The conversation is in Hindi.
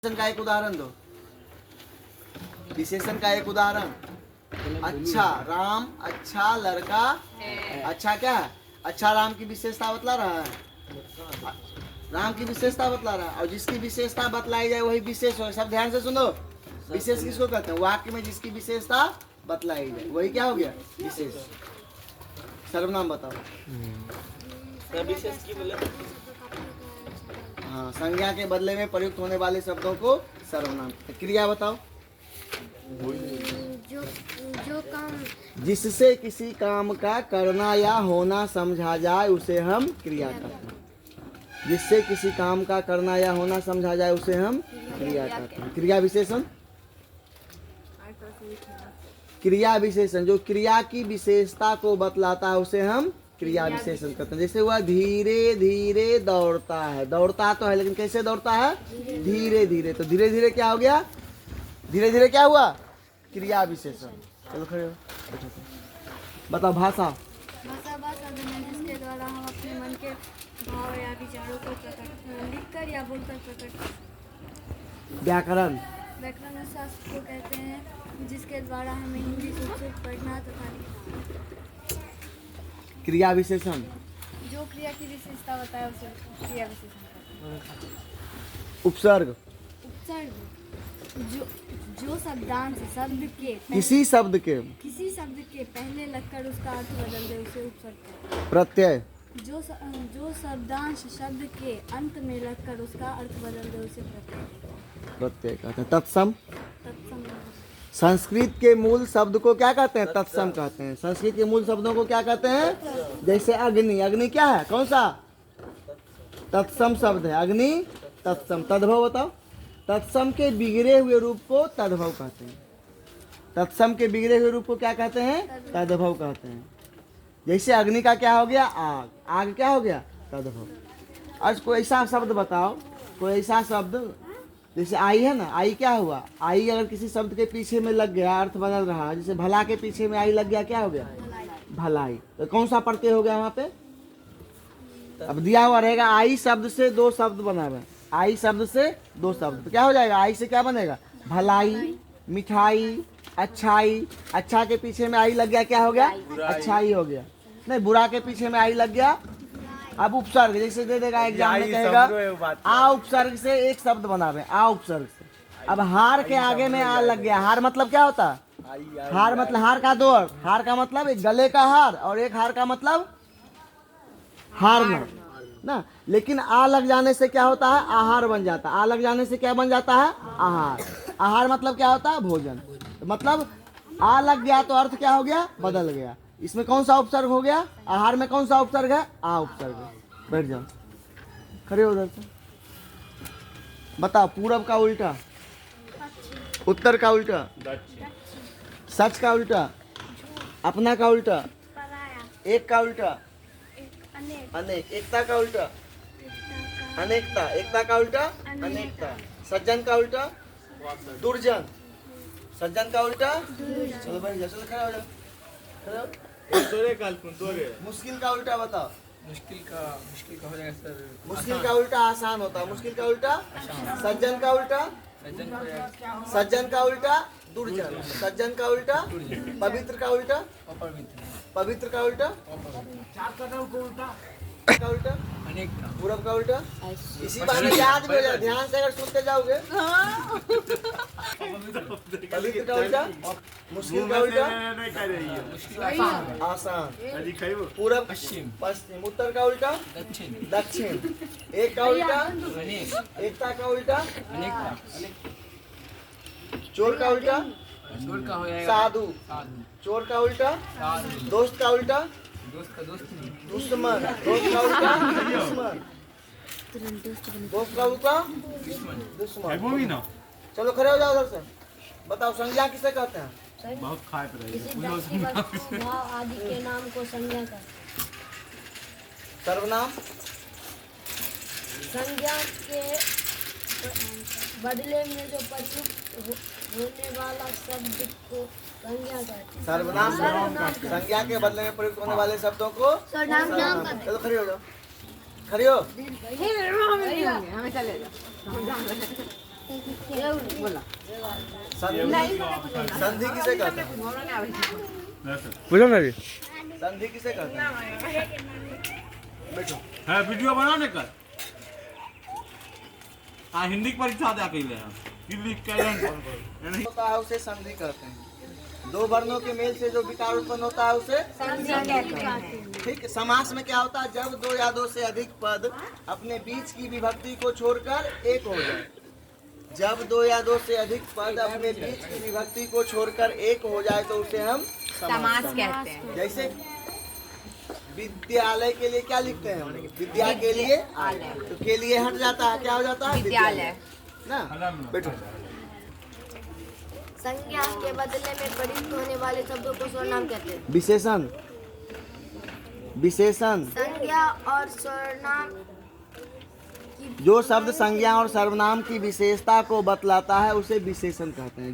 विशेषण का एक उदाहरण दो। विशेषण का एक उदाहरण। अच्छा राम, अच्छा लड़का। अच्छा क्या है? अच्छा राम की विशेषता बतला रहा है, राम की विशेषता बतला रहा है। और जिसकी विशेषता बतलाई जाए वही विशेष हो। सब ध्यान से सुनो। विशेष किसको कहते हैं? वाक्य में जिसकी विशेषता बतलाई जाए वही क्या हो गया? विशेष। सर्वनाम बताओ। हाँ, संज्ञा के बदले में प्रयुक्त होने वाले शब्दों को सर्वनाम। क्रिया बताओ। जो काम जिससे किसी काम का करना या होना समझा जाए उसे हम क्रिया कहते हैं। जिससे किसी काम का करना या होना समझा जाए उसे हम क्रिया कहते हैं। क्रिया विशेषण। क्रिया विशेषण जो क्रिया की विशेषता को बतलाता है उसे हम क्रिया विशेषण कहते हैं। जैसे वह धीरे धीरे दौड़ता है। दौड़ता तो है लेकिन कैसे दौड़ता है? धीरे धीरे। तो धीरे धीरे क्या हो गया? धीरे धीरे क्या हुआ? क्रिया विशेषण। चलो खड़े हो। बताओ भाषा। भाषा जिसके द्वारा हम अपने मन के भाव या विचारों को लिखकर या बोलकर प्रकट। व्याकरण। व्याकरण शास्त्र को कहते हैं जिसके द्वारा हमें हिंदी से पढ़ना तथा लिखना। क्रिया विशेषण। जो क्रिया की विशेषता बताए उसे क्रिया विशेषण कहते हैं। उपसर्ग। उपसर्ग जो शब्दांश शब्द के किसी शब्द के पहले लगकर उसका अर्थ बदल दे उसे उपसर्ग कहते हैं। प्रत्यय। जो शब्दांश शब्द के अंत में लगकर उसका अर्थ बदल दे उसे प्रत्यय कहते हैं। तत्सम। तत्सम। संस्कृत के मूल शब्द को क्या कहते हैं? तत्सम कहते हैं। संस्कृत के मूल शब्दों को क्या कहते हैं? जैसे अग्नि। अग्नि क्या है? कौन सा? तत्सम शब्द है। अग्नि तत्सम। तद्भव बताओ। तत्सम के बिगड़े हुए रूप को तद्भव कहते हैं। तत्सम के बिगड़े हुए रूप को क्या कहते हैं? तद्भव कहते हैं। जैसे अग्नि का क्या हो गया? आग। आग क्या हो गया? तद्भव। आज कोई ऐसा शब्द बताओ, कोई ऐसा शब्द जैसे आई है ना, आई क्या हुआ? आई अगर किसी शब्द के पीछे में लग गया अर्थ बदल रहा है। जैसे भला के पीछे में आई लग गया, क्या हो गया? भलाई। तो कौन सा प्रत्यय हो गया वहां पे? अब दिया हुआ रहेगा आई शब्द से दो शब्द बना हुआ है। आई शब्द से दो शब्द तो क्या हो जाएगा? आई से क्या बनेगा? भलाई, मिठाई, अच्छाई। अच्छा के पीछे में आई लग गया, क्या हो गया? अच्छाई हो गया। नहीं, बुरा के पीछे में आई लग गया। अब उपसर्ग जैसे दे देगा एग्जाम में, कहेगा आ उपसर्ग से एक शब्द बनावे। आ उपसर्ग से। अब हार के आगे में आ लग गया। हार मतलब क्या होता है? हार मतलब हार का दो अर्थ। हार का मतलब एक गले का हार और एक हार का मतलब हारना ना। लेकिन आ लग जाने से क्या होता है? आहार बन जाता है। आ लग जाने से क्या बन जाता है? आहार। आहार मतलब क्या होता है? भोजन। मतलब आ लग गया तो अर्थ क्या हो गया? बदल गया। इसमें कौन सा उपसर्ग हो गया? आहार में कौन सा उपसर्ग है? आ उपसर्ग। बैठ जाओ, खड़े हो उधर से। बताओ पूरब का उल्टा, उत्तर का उल्टा, सच का उल्टा, अपना का उल्टा, एक का उल्टा अनेक, एकता का उल्टा अनेकता, एकता का उल्टा अनेकता, सज्जन का उल्टा दुर्जन, सज्जन का उल्टा। चलो बैठ जाओ, चलो खड़ा हो जाओ, खड़ा हो। मुश्किल का उल्टा बताओ। मुश्किल का हो जाएगा सर। मुश्किल का उल्टा आसान होता है। मुश्किल का उल्टा सज्जन का उल्टा सज्जन का उल्टा दुर्जन, सज्जन का उल्टा पवित्र का उल्टा पवित्र का उल्टा का उल्टा पूरब का उल्टा। इसी बहाने याद भी हो जाए। ध्यान से अगर सुनते जाओगे। पवित्र का उल्टा, मुश्किल का उल्टा आसान, पूरब पश्चिम, उत्तर का उल्टा दक्षिण, एक का उल्टा एकता का उल्टा, चोर का उल्टा साधु, चोर का उल्टा दोस्त का उल्टा दुश्मन, दोस्त का उल्टा दुश्मन, दोस्त का उल्टा दुश्मन। चलो खड़े हो जाओ उधर से। बताओ संज्ञा किसे कहते हैं? बहुत खाए किसी व्यक्ति भाव आदि के नाम को संज्ञा कहते हैं। सर्वनाम। संज्ञा के बदले में जो प्रयुक्त होने वाला शब्द को संज्ञा कहते हैं। सर्वनाम। संज्ञा के बदले में प्रयुक्त होने वाले शब्दों को सर्वनाम। चलो खड़ी हो जाओ, खड़ी हो। हमें चले जाओ। संधि किसे कहते हैं? बुझो ना जी संधि किसे कहते हैं? बैठो। है वीडियो बनाने का हाँ हिंदी की परीक्षा दे के ले हिंदी होता है उसे संधि कहते हैं। दो वर्णों के मेल से जो विकार उत्पन्न होता है उसे ठीक। समास में क्या होता है? जब दो या दो से अधिक पद अपने बीच की विभक्ति को छोड़कर एक हो जाए। जब दो या दो से अधिक पद अपने बीच की विभक्ति को छोड़कर एक हो जाए तो उसे हम समास कहते हैं। जैसे विद्यालय के लिए क्या लिखते हैं हम? विद्या के लिए तो के लिए हट जाता है, क्या हो जाता है? विद्यालय ना। बैठो। संज्ञा के बदले में प्रयुक्त होने वाले शब्दों को सर्वनाम कहते हैं। विशेषण। विशेषण संज्ञा और सर्वनाम जो शब्द संज्ञा और सर्वनाम की विशेषता को बतलाता है उसे विशेषण कहते हैं।